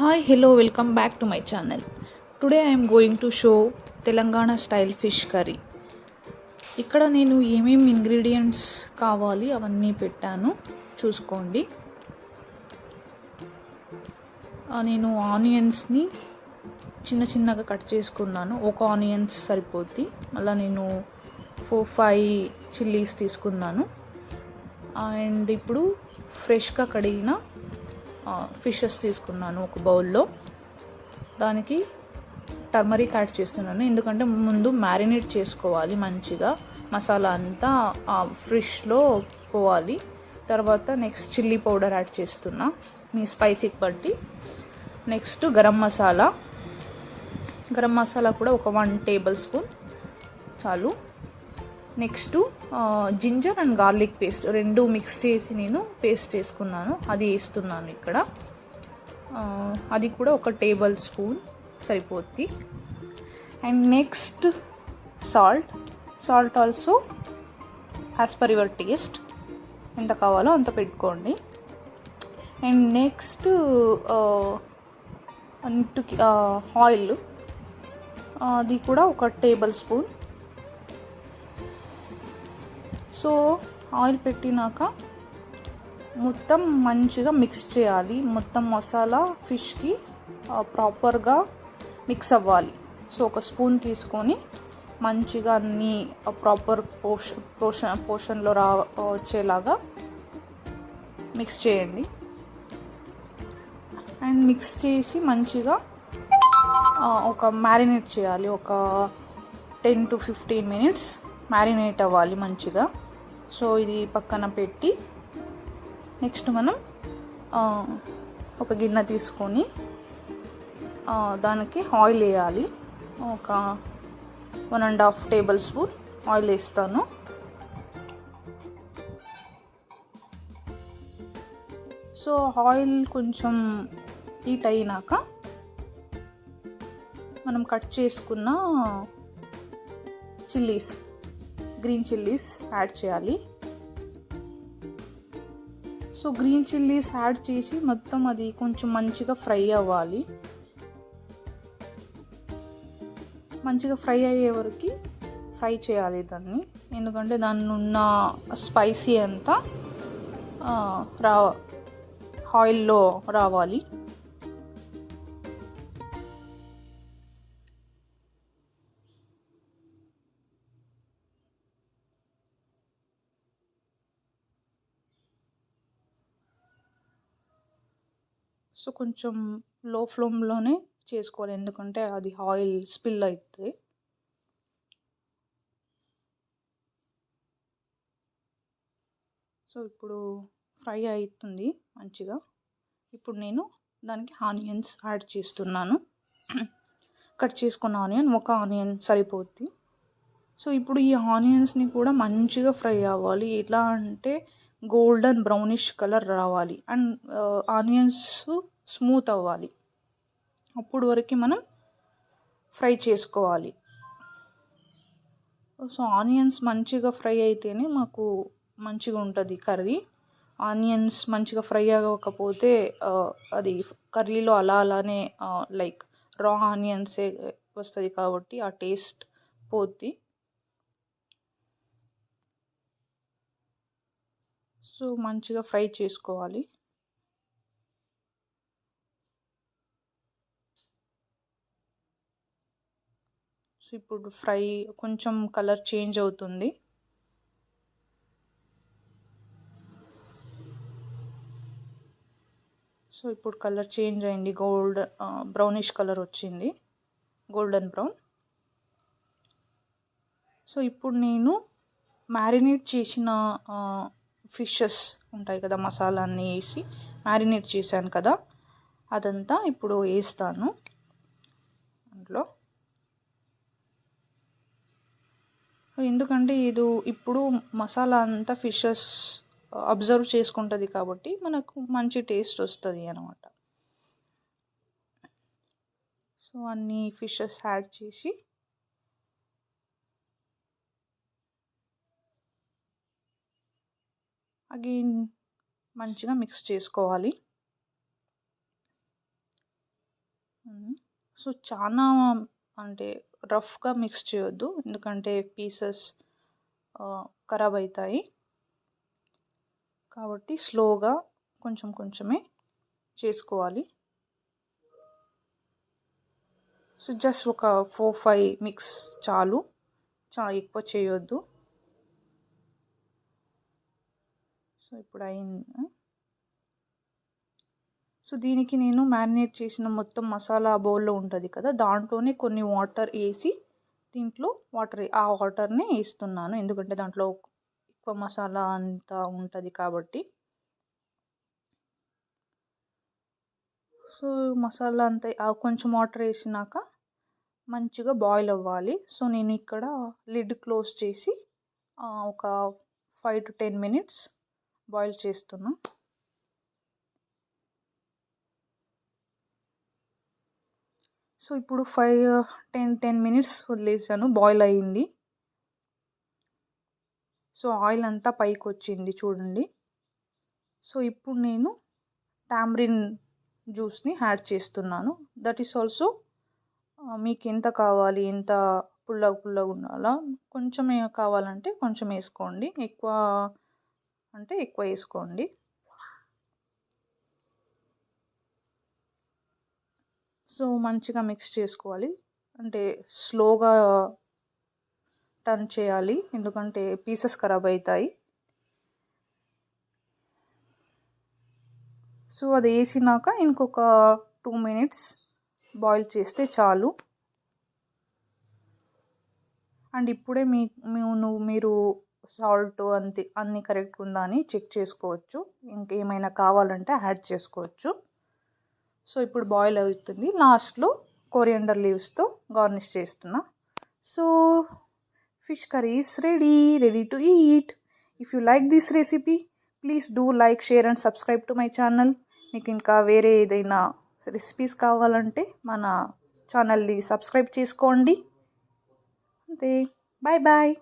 Hi, hello, welcome back to my channel. Today I am going to show Telangana style fish curry. ఇక్కడ నేను ఏమేమి ingredients కావాలి అవన్నీ పెట్టాను చూసుకోండి. నేను ఆనియన్స్ని చిన్న చిన్నగా కట్ చేసుకున్నాను. ఒక ఆనియన్స్ సరిపోద్ది. మళ్ళీ నేను 4-5 చిల్లీస్ తీసుకున్నాను. అండ్ ఇప్పుడు ఫ్రెష్గా కడిగిన ఫిషెస్ తీసుకున్నాను ఒక బౌల్లో. దానికి టర్మరిక్ యాడ్ చేస్తున్నాను, ఎందుకంటే ముందు మ్యారినేట్ చేసుకోవాలి మంచిగా. మసాలా అంతా ఫిష్లో పోవాలి. తర్వాత నెక్స్ట్ చిల్లీ పౌడర్ యాడ్ చేస్తున్నా మీ స్పైసీకి బట్టి. నెక్స్ట్ గరం మసాలా కూడా ఒక 1 టేబుల్ స్పూన్ చాలు. Next ginger and garlic paste రెండు మిక్స్ చేసి నేను పేస్ట్ చేసుకున్నాను, అది వేస్తున్నాను ఇక్కడ. అది కూడా ఒక టేబుల్ స్పూన్ సరిపోద్ది. And next salt also as per your taste, ఎంత కావాలో అంత పెట్టుకోండి. అండ్ నెక్స్ట్ ఆయిల్, అది కూడా ఒక టేబుల్ స్పూన్. సో ఆయిల్ పెట్టినాక మొత్తం మంచిగా మిక్స్ చేయాలి. మొత్తం మసాలా ఫిష్కి ప్రాపర్గా మిక్స్ అవ్వాలి. సో ఒక స్పూన్ తీసుకొని మంచిగా అన్నీ ప్రాపర్ పోర్షన్లో వచ్చేలాగా మిక్స్ చేయండి. అండ్ మిక్స్ చేసి మంచిగా ఒక మ్యారినేట్ చేయాలి. ఒక 10 to 15 minutes మ్యారినేట్ అవ్వాలి మంచిగా. సో ఇది పక్కన పెట్టి నెక్స్ట్ మనం ఒక గిన్నె తీసుకొని దానికి ఆయిల్ వేయాలి. ఒక 1.5 టేబుల్ స్పూన్ ఆయిల్ వేస్తాను. సో ఆయిల్ కొంచెం హీట్ అయినాక మనం కట్ చేసుకున్న గ్రీన్ చిల్లీస్ యాడ్ చేయాలి. సో గ్రీన్ చిల్లీస్ యాడ్ చేసి మొత్తం అది కొంచెం మంచిగా ఫ్రై అవ్వాలి. మంచిగా ఫ్రై అయ్యే వరకు ఫ్రై చేయాలి దాన్ని, ఎందుకంటే దాన్ని ఉన్న స్పైసీ అంతా ఆయిల్లో రావాలి. సో కొంచెం లో ఫ్లేమ్లోనే చేసుకోవాలి, ఎందుకంటే అది ఆయిల్ స్పిల్ అవుతుంది. సో ఇప్పుడు ఫ్రై అవుతుంది మంచిగా. ఇప్పుడు నేను దానికి ఆనియన్స్ యాడ్ చేస్తున్నాను. కట్ చేసుకున్న ఒక ఆనియన్ సరిపోద్ది. సో ఇప్పుడు ఈ ఆనియన్స్ని కూడా మంచిగా ఫ్రై అవ్వాలి. ఎట్లా అంటే గోల్డెన్ బ్రౌనిష్ కలర్ రావాలి అండ్ ఆనియన్స్ స్మూత్ అవ్వాలి. అప్పుడు వరకు మనం ఫ్రై చేసుకోవాలి. సో ఆనియన్స్ మంచిగా ఫ్రై అయితేనే మాకు మంచిగా ఉంటుంది కర్రీ. ఆనియన్స్ మంచిగా ఫ్రై అవ్వకపోతే అది కర్రీలో అలానే లైక్ రా ఆనియన్సే వస్తుంది, కాబట్టి ఆ టేస్ట్ పోద్ది. సో మంచిగా ఫ్రై చేసుకోవాలి. సో ఇప్పుడు ఫ్రై కొంచెం కలర్ చేంజ్ అవుతుంది. సో ఇప్పుడు కలర్ చేంజ్ అయింది, బ్రౌనిష్ కలర్ వచ్చింది, గోల్డెన్ బ్రౌన్. సో ఇప్పుడు నేను మ్యారినేట్ చేసిన ఫిషెస్ ఉంటాయి కదా, మసాలా అన్నీ వేసి మ్యారినేట్ చేశాను కదా, అదంతా ఇప్పుడు వేస్తాను అందులో. ఎందుకంటే ఇప్పుడు మసాలా అంతా ఫిషెస్ అబ్జర్వ్ చేసుకుంటుంది కాబట్టి మనకు మంచి టేస్ట్ వస్తుంది అన్నమాట. సో అన్ని ఫిషెస్ యాడ్ చేసి అగైన్ మంచిగా మిక్స్ చేసుకోవాలి. సో చాలా అంటే రఫ్గా మిక్స్ చేయొద్దు, ఎందుకంటే పీసెస్ ఖరాబ్ అవుతాయి. కాబట్టి స్లోగా కొంచెం కొంచెమే చేసుకోవాలి. సో జస్ట్ ఒక 4-5 మిక్స్ చాలు, చాలా ఎక్కువ చేయొద్దు. సో ఇప్పుడు అయింది. సో దీనికి నేను మ్యారినేట్ చేసిన మొత్తం మసాలా బౌల్లో ఉంటుంది కదా, దాంట్లోనే కొన్ని వాటర్ వేసి దీంట్లో ఆ వాటర్ని వేస్తున్నాను, ఎందుకంటే దాంట్లో ఎక్కువ మసాలా అంతా ఉంటుంది కాబట్టి. సో మసాలా అంతా కొంచెం వాటర్ వేసినాక మంచిగా బాయిల్ అవ్వాలి. సో నేను ఇక్కడ లిడ్ క్లోజ్ చేసి ఒక 5 to 10 minutes బాయిల్ చేస్తున్నా. సో ఇప్పుడు 5-10 minutes వదిలేసాను, బాయిల్ అయ్యింది. సో ఆయిల్ అంతా పైకి వచ్చింది చూడండి. సో ఇప్పుడు నేను టామరిన్ జ్యూస్ని యాడ్ చేస్తున్నాను. దట్ ఈస్ ఆల్సో మీకు ఎంత కావాలి, ఎంత పుల్లగా ఉండాలా, కొంచెం కావాలంటే కొంచెం వేసుకోండి, ఎక్కువ అంటే ఎక్కువ వేసుకోండి. సో మంచిగా మిక్స్ చేసుకోవాలి, అంటే స్లోగా టర్న్ చేయాలి, ఎందుకంటే పీసెస్ ఖరాబ్ అవుతాయి. సో అది వేసినాక ఇంకొక 2 minutes బాయిల్ చేస్తే చాలు. అండ్ ఇప్పుడే మీరు సాల్ట్ అన్నీ కరెక్ట్గా ఉందా అని చెక్ చేసుకోవచ్చు, ఇంకేమైనా కావాలంటే యాడ్ చేసుకోవచ్చు. సో ఇప్పుడు బాయిల్ అవుతుంది, లాస్ట్లో కొరియాండర్ లీవ్స్తో గార్నిష్ చేస్తున్నా. So fish curry is ready to eat. If you like this recipe, please do like, share and subscribe to my channel. మీకు ఇంకా వేరే ఏదైనా రెసిపీస్ కావాలంటే మన ఛానల్ని సబ్స్క్రైబ్ చేసుకోండి. అంతే, బాయ్ బాయ్.